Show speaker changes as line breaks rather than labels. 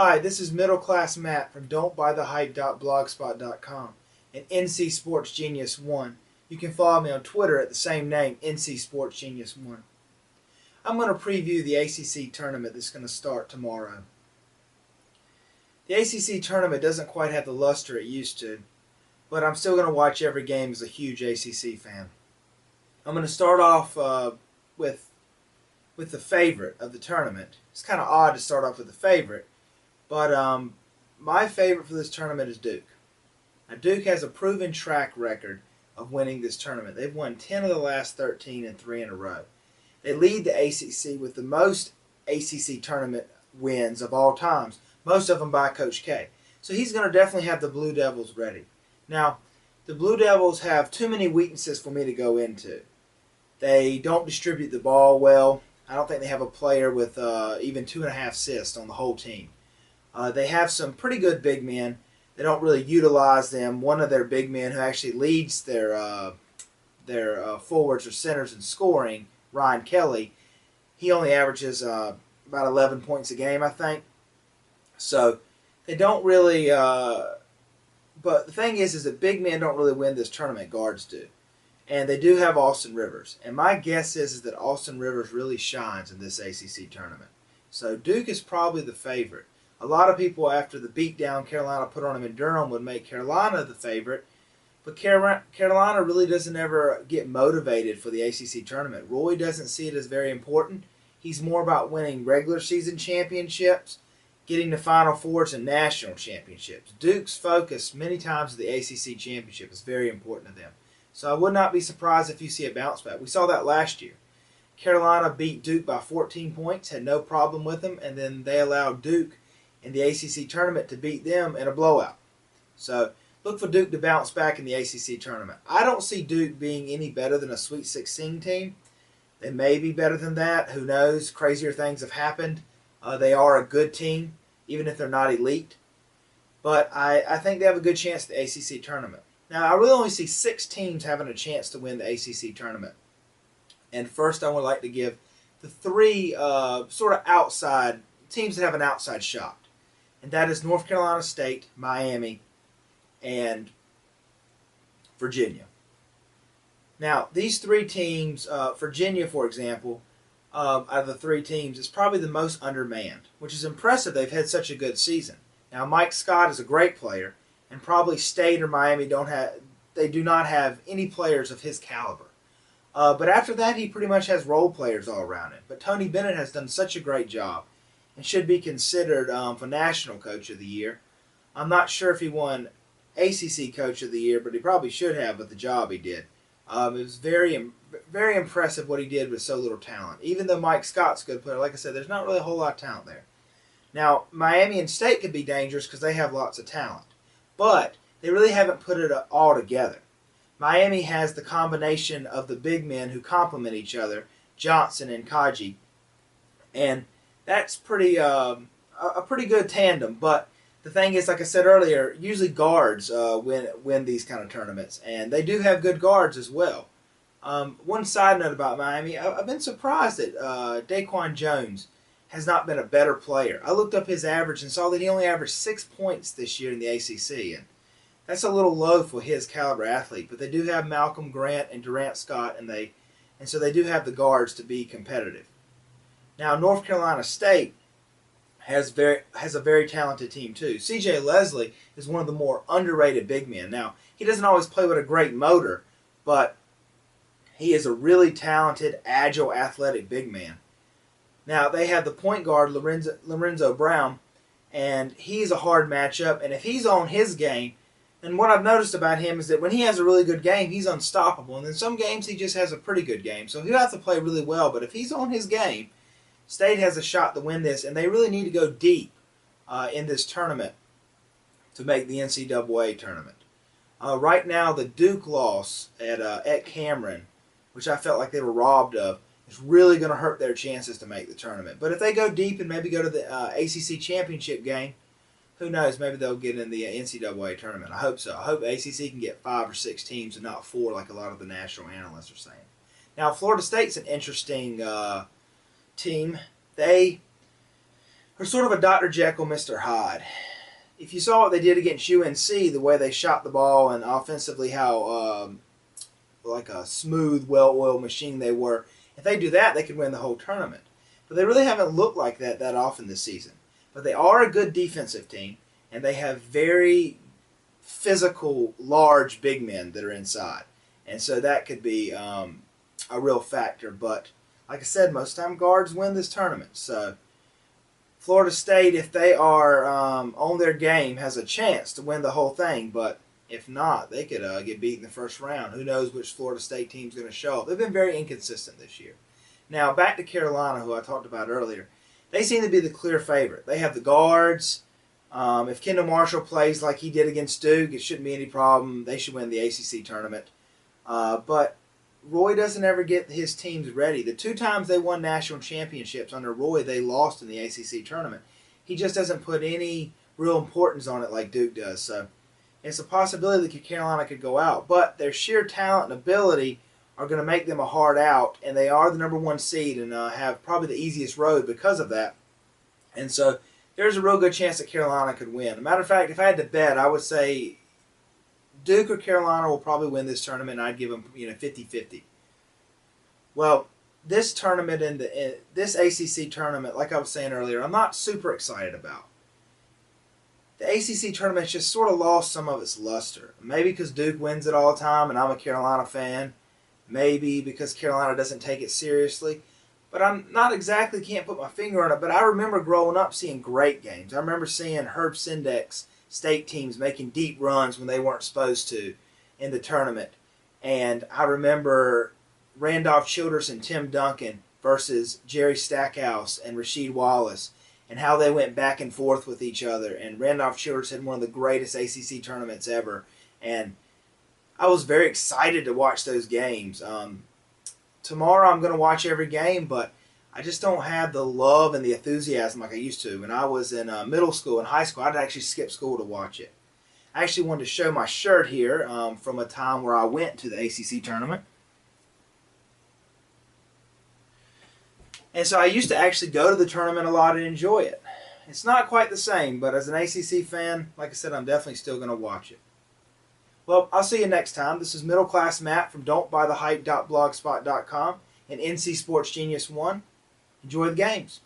Hi, this is Middle Class Matt from don'tbuythehype.blogspot.com and NC Sports Genius 1. You can follow me on Twitter at the same name, NC Sports Genius 1. I'm going to preview the ACC tournament that's going to start tomorrow. The ACC tournament doesn't quite have the luster it used to, but I'm still going to watch every game as a huge ACC fan. I'm going to start off with the favorite of the tournament. It's kind of odd to start off with the favorite, but my favorite for this tournament is Duke. Now, Duke has a proven track record of winning this tournament. They've won 10 of the last 13 and 3 in a row. They lead the ACC with the most ACC tournament wins of all times, most of them by Coach K. So he's going to definitely have the Blue Devils ready. Now, the Blue Devils have too many weaknesses for me to go into. They don't distribute the ball well. I don't think they have a player with even 2.5 assists on the whole team. They have some pretty good big men. They don't really utilize them. One of their big men who actually leads their forwards or centers in scoring, Ryan Kelly, he only averages about 11 points a game, I think. So they don't really but the thing is that big men don't really win this tournament. Guards do. And they do have Austin Rivers. And my guess is that Austin Rivers really shines in this ACC tournament. So Duke is probably the favorite. A lot of people, after the beatdown Carolina put on them in Durham, would make Carolina the favorite. But Carolina really doesn't ever get motivated for the ACC tournament. Roy doesn't see it as very important. He's more about winning regular season championships, getting to Final Fours and national championships. Duke's focus many times at the ACC championship is very important to them. So I would not be surprised if you see a bounce back. We saw that last year. Carolina beat Duke by 14 points, had no problem with them, and then they allowed Duke in the ACC tournament to beat them in a blowout. So look for Duke to bounce back in the ACC tournament. I don't see Duke being any better than a Sweet 16 team. They may be better than that. Who knows? Crazier things have happened. They are a good team, even if they're not elite. But I think they have a good chance at the ACC tournament. Now, I really only see 6 teams having a chance to win the ACC tournament. And first, I would like to give the 3 sort of outside teams that have an outside shot. And that is North Carolina State, Miami, and Virginia. Now, these 3 teams, Virginia, for example, out of the 3 teams, is probably the most undermanned, which is impressive. They've had such a good season. Now, Mike Scott is a great player, and probably State or Miami do not have any players of his caliber. But after that, he pretty much has role players all around him. But Tony Bennett has done such a great job and should be considered for National Coach of the Year. I'm not sure if he won ACC Coach of the Year, but he probably should have with the job he did. It was very, very impressive what he did with so little talent. Even though Mike Scott's a good player, like I said, there's not really a whole lot of talent there. Now, Miami and State could be dangerous because they have lots of talent. But they really haven't put it all together. Miami has the combination of the big men who complement each other, Johnson and Kaji, and that's a pretty good tandem. But the thing is, like I said earlier, usually guards win these kind of tournaments, and they do have good guards as well. One side note about Miami, I've been surprised that Daquan Jones has not been a better player. I looked up his average and saw that he only averaged 6 points this year in the ACC, and that's a little low for his caliber athlete. But they do have Malcolm Grant and Durant Scott, and so they do have the guards to be competitive. Now, North Carolina State has a very talented team too. C.J. Leslie is one of the more underrated big men. Now, he doesn't always play with a great motor, but he is a really talented, agile, athletic big man. Now, they have the point guard, Lorenzo Brown, and he's a hard matchup. And if he's on his game, and what I've noticed about him is that when he has a really good game, he's unstoppable. And in some games, he just has a pretty good game. So he'll have to play really well. But if he's on his game, State has a shot to win this. And they really need to go deep in this tournament to make the NCAA tournament. Right now, the Duke loss at Cameron, which I felt like they were robbed of, is really going to hurt their chances to make the tournament. But if they go deep and maybe go to the ACC championship game, who knows? Maybe they'll get in the NCAA tournament. I hope so. I hope ACC can get 5 or 6 teams and not 4 like a lot of the national analysts are saying. Now, Florida State's an interesting team. They are sort of a Dr. Jekyll, Mr. Hyde. If you saw what they did against UNC, the way they shot the ball and offensively how like a smooth, well-oiled machine they were, if they do that, they could win the whole tournament. But they really haven't looked like that often this season. But they are a good defensive team, and they have very physical, large big men that are inside. And so that could be a real factor. But like I said, most time guards win this tournament. So Florida State, if they are on their game, has a chance to win the whole thing. But if not, they could get beat in the first round. Who knows which Florida State team's going to show up. They've been very inconsistent this year. Now, back to Carolina, who I talked about earlier. They seem to be the clear favorite. They have the guards. If Kendall Marshall plays like he did against Duke, it shouldn't be any problem. They should win the ACC tournament. But Roy doesn't ever get his teams ready. The 2 times they won national championships under Roy, they lost in the ACC tournament. He just doesn't put any real importance on it like Duke does. So it's a possibility that Carolina could go out. But their sheer talent and ability are going to make them a hard out, and they are the #1 seed and have probably the easiest road because of that. And so there's a real good chance that Carolina could win. As a matter of fact, if I had to bet, I would say Duke or Carolina will probably win this tournament, and I'd give them 50-50. Well, this tournament and this ACC tournament, like I was saying earlier, I'm not super excited about. The ACC tournament's just sort of lost some of its luster. Maybe because Duke wins it all the time, and I'm a Carolina fan. Maybe because Carolina doesn't take it seriously. But I'm not exactly, can't put my finger on it, but I remember growing up seeing great games. I remember seeing Herb Sendek's state teams making deep runs when they weren't supposed to in the tournament. And I remember Randolph Childress and Tim Duncan versus Jerry Stackhouse and Rasheed Wallace, and how they went back and forth with each other. And Randolph Childress had one of the greatest ACC tournaments ever. And I was very excited to watch those games. Tomorrow I'm going to watch every game, but I just don't have the love and the enthusiasm like I used to. When I was in middle school and high school, I'd actually skip school to watch it. I actually wanted to show my shirt here from a time where I went to the ACC tournament. And so I used to actually go to the tournament a lot and enjoy it. It's not quite the same, but as an ACC fan, like I said, I'm definitely still going to watch it. Well, I'll see you next time. This is Middle Class Matt from don'tbuythehype.blogspot.com and NC Sports Genius 1. Enjoy the games.